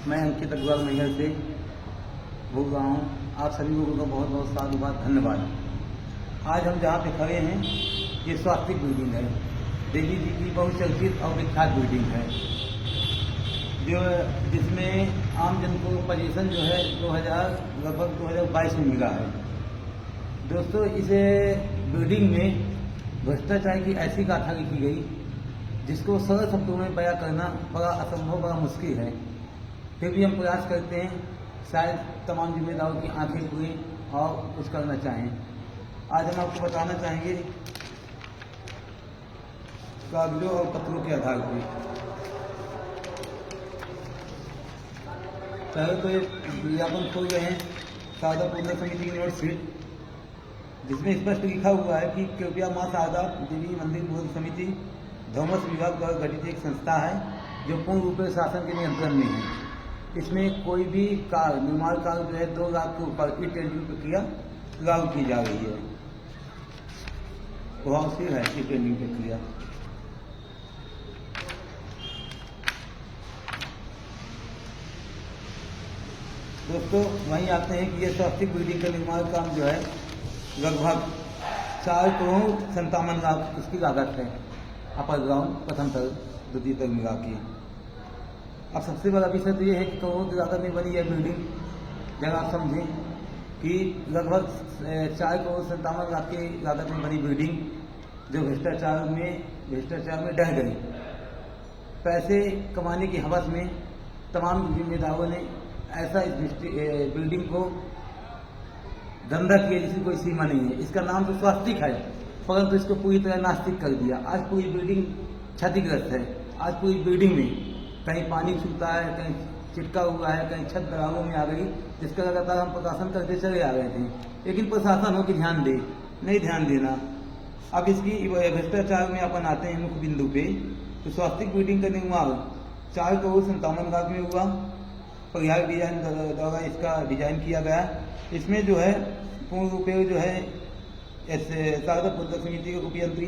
मैं अंकित अग्रवाल मैहर से बोल रहा हूँ। आप सभी लोगों का बहुत बहुत साधुवाद, धन्यवाद। आज हम जहाँ पे खड़े हैं ये स्वास्तिक बिल्डिंग है। देवी जी की बहुचर्चित और विख्यात बिल्डिंग है, जो जिसमें आम जन को पोजीशन जो है लगभग 2022 में मिला है। दोस्तों, इस बिल्डिंग में भ्रष्टाचार की ऐसी गाथा लिखी गई जिसको सरल शब्दों में बयां करना बड़ा असंभव, बड़ा मुश्किल है। फिर भी हम प्रयास करते हैं, शायद तमाम जिम्मेदारों की आंखें खुलें और कुछ करना चाहें। आज हम आपको बताना चाहेंगे कागजों और पत्रों के आधार पर। पहले तो ये विज्ञापन खोल रहे हैं शारदा पूर्ण समिति की नोटशीट, जिसमें स्पष्ट लिखा हुआ है कि कृपया मां शारदा देवी मंदिर बोर्ड समिति धर्मस विभाग द्वारा गठित एक संस्था है जो पूर्ण रूप से शासन के नियंत्रण में है। इसमें कोई भी निर्माण कार्य जो है 2 लाख के ऊपर की टेंडरिंग प्रक्रिया लागू की जा रही है। प्रभावशील है ये टेंडरिंग प्रक्रिया। दोस्तों, वहीं आते हैं कि यह स्वास्तिक बिल्डिंग का निर्माण काम जो है लगभग 4 करोड़ 57 लाख इसकी लागत है। अपर ग्राउंड, प्रथम तल, द्वितीय तल मिला के। अब सबसे बड़ा विषय तो ये है कि करोड़ की लागत में बनी यह बिल्डिंग, जब आप समझें कि लगभग 4 करोड़ 57 लाख की लागत में बनी बिल्डिंग जो भ्रष्टाचार में ढह गई। पैसे कमाने की हवस में तमाम जिम्मेदारों ने ऐसा इस बिल्डिंग को धंधा किया जिसकी कोई सीमा नहीं है। इसका नाम तो स्वास्तिक है, परंतु इसको पूरी तरह नास्तिक कर दिया। आज पूरी बिल्डिंग क्षतिग्रस्त है। आज पूरी बिल्डिंग में कहीं पानी छूटा है, कहीं चिटका हुआ है, कहीं छत दरारों में आ गई, जिसका लगातार हम प्रशासन करते चले आ रहे थे। लेकिन प्रशासन हो कि ध्यान दे, नहीं ध्यान देना। अब इसकी भ्रष्टाचार में अपन आते हैं मुख्य बिंदु पे। तो स्वास्तिक बिल्डिंग का निर्माण 4 करोड़ 57 लाख में हुआ। परिहार डिजाइन द्वारा इसका डिजाइन किया गया। इसमें जो है पूर्ण रूप जो है शारदा पूर्ण समिति के उपयंत्री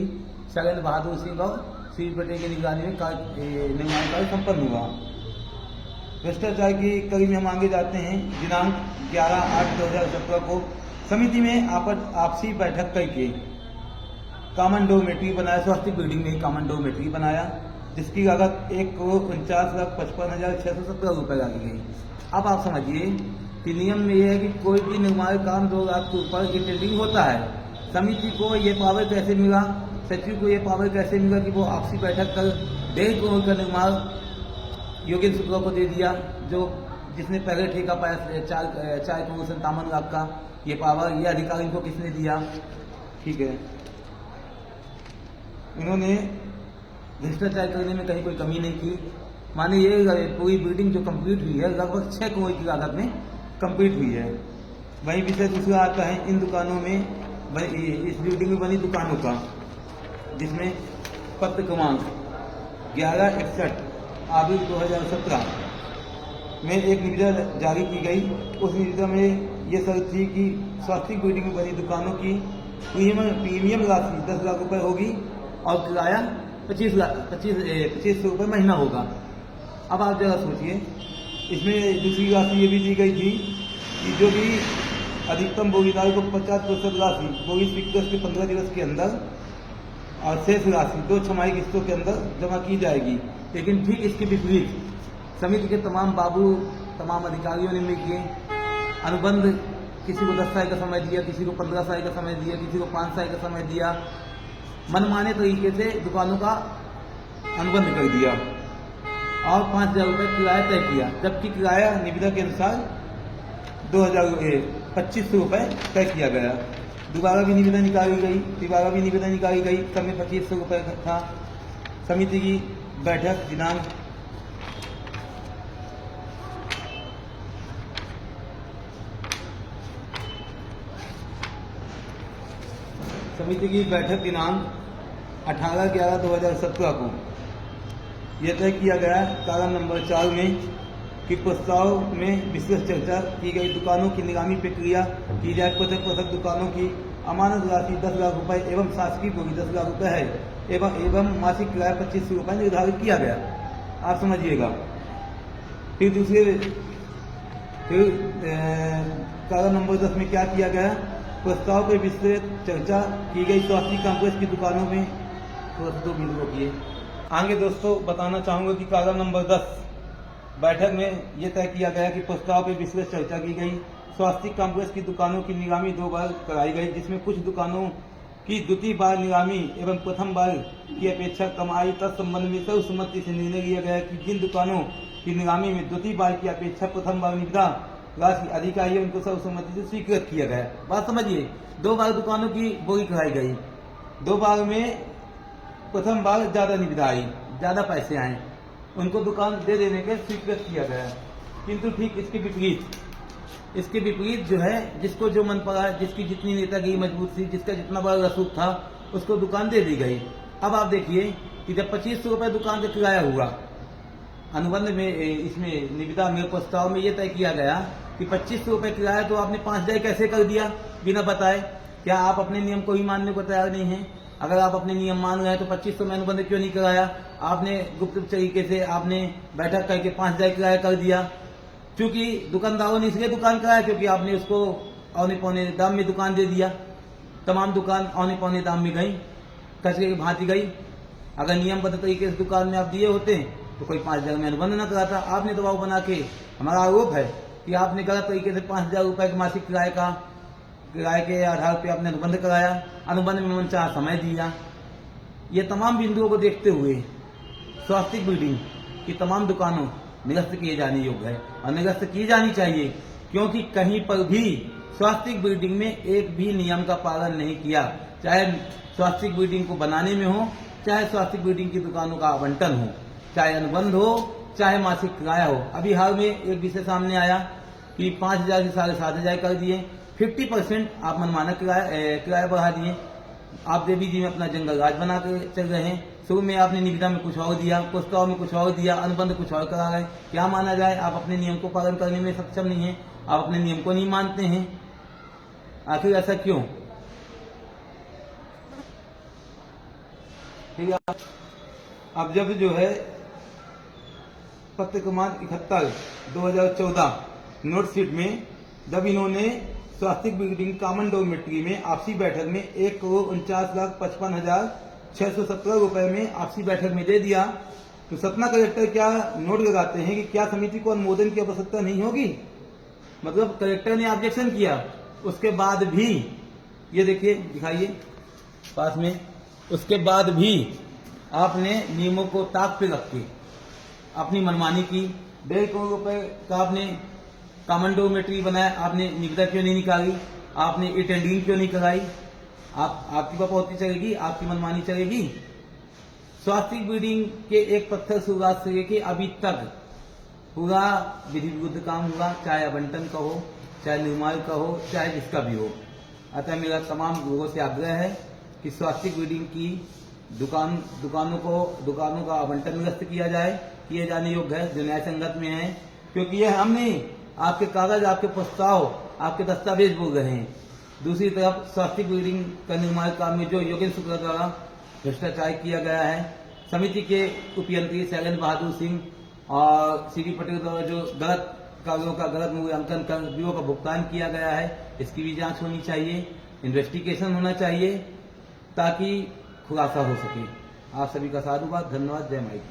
शैलेंद्र बहादुर सिंह और श्री पटेल की निगरानी में निर्माण कार्य संपन्न हुआ। भ्रष्टाचार की कड़ी में हम आगे जाते हैं। दिनांक 11/8/2017 को समिति में आपसी बैठक करके कॉमन डोरमेट्री बनाया। स्वास्तिक बिल्डिंग में कॉमन डोरमेट्री बनाया, जिसकी लागत 1,49,55,617 रुपये लगी गई। अब आप समझिए कि नियम में यह है कि कोई भी निर्माण काम 2 लाख के ऊपर की टेंडरिंग होता है। समिति को ये पावर कैसे मिला, सचिव को ये पावर कैसे मिला कि वो आपसी बैठक कर 1.5 करोड़ का निर्माण योगेंद्र शुक्ला को दे दिया, जिसने पहले ठेका पाया 4 करोड़ 57 लाख का। ये पावर, ये अधिकार इनको किसने दिया? ठीक है, उन्होंने भ्रष्टाचार करने में कहीं कोई कमी नहीं की। माने ये पूरी बिल्डिंग जो कंप्लीट हुई है लगभग 6 करोड़ की लागत में कंप्लीट हुई है। वहीं विषय दूसरा आता है इन दुकानों में, इस बिल्डिंग में बनी दुकानों का, जिसमें पत्र क्रमांक 1161/2017 में एक निविदा जारी की गई। उस निविदा में ये शर्त थी कि स्वास्तिक बिल्डिंग में बनी दुकानों की प्रीमियम राशि 10 लाख रुपए होगी और किराया 2500 रुपये महीना होगा। अब आप जरा सोचिए, इसमें दूसरी राशि ये भी दी गई थी कि जो भी अधिकतम बोगीदार को 50% राशि बोगी स्वीकृत के 15 दिवस के अंदर और शेष राशि 2 छमाही किस्तों के अंदर जमा की जाएगी। लेकिन ठीक इसके विपरीत समिति के तमाम अधिकारियों ने मिलकर अनुबंध, किसी को 10 साल का समय दिया, किसी को 15 साल का समय दिया, किसी को 5 साल का समय दिया। मनमाने तरीके से दुकानों का अनुबंध कर दिया और 5,000 रुपये किराया तय किया, जबकि किराया निविदा के अनुसार 2,2500 रुपये तय किया गया। दोबारा भी निविदा निकाली गई, सब में 2500 रुपये था। समिति की बैठक दिनांक 18/11/2017 को यह तय किया गया कारण नंबर 4 में कि प्रस्ताव में विशेष चर्चा की गई। दुकानों की निगरानी प्रक्रिया की जाए। पृथक दुकानों की अमानत राशि 10 लाख रुपए एवं शासकीय बोगी 10 लाख रुपए है एवं मासिक किराया 2500 रुपये निर्धारित किया गया। आप समझिएगा। फिर कागज नंबर 10 में क्या किया गया, प्रस्ताव पर विस्तृत चर्चा की गई स्वास्थ्य कॉम्प्लेक्स की दुकानों में। तो 2 मिनट रोकिए। आगे दोस्तों बताना चाहूंगा कि कागज नंबर 10 बैठक में यह तय किया गया कि प्रस्ताव पर विस्तृत चर्चा की गई। स्वास्थ्य कॉम्प्लेक्स की दुकानों की नीलामी 2 बार कराई गई, जिसमें कुछ दुकानों की द्वितीय बार नीलामी एवं प्रथम बार की अपेक्षा कम आई। तत्संबंध में सर्वसम्मति से निर्णय लिया गया कि जिन दुकानों की नीलामी में द्वितीय बार की अपेक्षा प्रथम बार निविदा राशि अधिक आई है उनको सर्वसम्मति से स्वीकृत किया गया। बात समझिए, 2 बार दुकानों की बोली कराई गई, 2 बार में प्रथम बार ज्यादा निविदा आई, ज्यादा पैसे आए, उनको दुकान दे देने के स्वीकृत किया गया। किंतु ठीक इसके विपरीत जो है, जिसको जो मन पड़ा, जिसकी जितनी नेतागिरी मजबूत थी, जिसका जितना बड़ा रसूख था, उसको दुकान दे दी गई। अब आप देखिए कि जब 2500 रुपये दुकान का किराया हुआ, अनुबंध में इसमें निविदा में प्रस्ताव में यह तय किया गया कि 2500 रुपये किराया, तो आपने 5000 कैसे कर दिया बिना बताए? क्या आप अपने नियम को ही मानने को तैयार नहीं है? अगर आप अपने नियम मान रहे हैं तो 2500 में अनुबंध क्यों नहीं कराया? आपने गुप्त तरीके से आपने बैठक करके 5000 किराया कर दिया। क्योंकि दुकानदारों ने इसलिए दुकान कराया क्योंकि आपने उसको औने पौने दाम में दुकान दे दिया। तमाम दुकान औने पौने दाम में गई, कचरे की भांति गई। अगर नियमबद्ध तरीके से दुकान में आप दिए होते तो कोई 5000 में अनुबंध न कराता। आपने दबाव बना के, हमारा आरोप है कि आपने गलत तरीके से 5000 रुपये के मासिक किराए के आधार पर आपने अनुबंध कराया, अनुबंध में मनचाहा समय दिया। ये तमाम बिंदुओं को देखते हुए स्वास्थ्य बिल्डिंग की तमाम दुकानों निरस्त किए जाने योग्य है और निरस्त की जानी चाहिए, क्योंकि कहीं पर भी स्वास्थ्य बिल्डिंग में एक भी नियम का पालन नहीं किया, चाहे स्वास्थ्य बिल्डिंग को बनाने में हो, चाहे स्वास्थ्य बिल्डिंग की दुकानों का आवंटन हो, चाहे अनुबंध हो, चाहे मासिक किराया हो। अभी हाल में एक विषय सामने आया कि 5000 से 7500 कर दिए, 50% आप मनमाना किराया बढ़ा दिए। आप देवी जी में अपना जंगल राज बना के चल रहे हैं। शुरू में आपने निविदा में कुछ और दिया, प्रस्ताव में कुछ और दिया, अनुबंध कुछ और करा रहे। क्या माना जाए? आप अपने नियम को पालन करने में सक्षम नहीं है, आप अपने नियम को नहीं मानते हैं। आखिर ऐसा क्यों? ठीक है, अब जब जो है पत्र क्रमांक 71 2014 नोटशीट में जब इन्होंने स्वास्थ्य बिल्डिंग कॉमन डॉर्मेट्री में आपसी बैठक में 1,49,55,617 रुपए में आपसी बैठक में दे दिया, तो सतना कलेक्टर क्या नोट लगाते हैं कि क्या समिति को अनुमोदन की आवश्यकता नहीं होगी? मतलब कलेक्टर ने ऑब्जेक्शन किया, उसके बाद भी ये देखिए, दिखाइए पास में, उसके बाद भी आपने नियमों को ताक पे रख के अपनी मनमानी की। 1.5 करोड़ रुपए का आपने कॉमन डॉर्मेट्री बनाया, आपने निविदा क्यों नहीं निकाली? आपने अटेंडिंग क्यों नहीं कराई? आपकी बपौती चलेगी, आपकी मनमानी चलेगी? स्वास्थ्य बिल्डिंग के एक पत्थर शुरुआत से लेके अभी तक पूरा विधि विरुद्ध काम हुआ, चाहे आवंटन का हो, चाहे निर्माण का हो, चाहे जिसका भी हो। अतः मेरा तमाम लोगों से आग्रह है कि स्वास्थ्य बिल्डिंग की दुकानों का आवंटन निरस्त किया जाए, किए जाने योग्य है, जो न्याय संगत में है। क्योंकि ये हम नहीं, आपके कागज, आपके प्रस्ताव, आपके दस्तावेज बोल रहे हैं। दूसरी तरफ स्वास्थ्य बिल्डिंग का निर्माण काम में जो योगेंद्र शुक्ला द्वारा भ्रष्टाचार किया गया है, समिति के उपयंत्री शैलेंद्र बहादुर सिंह और सीडी पटेल द्वारा जो गलत कागजों का गलत मूल्यांकन कर बिलों का भुगतान किया गया है, इसकी भी जांच होनी चाहिए, इन्वेस्टिगेशन होना चाहिए, ताकि खुलासा हो सके। आप सभी का साधुवाद, धन्यवाद, जय माई की।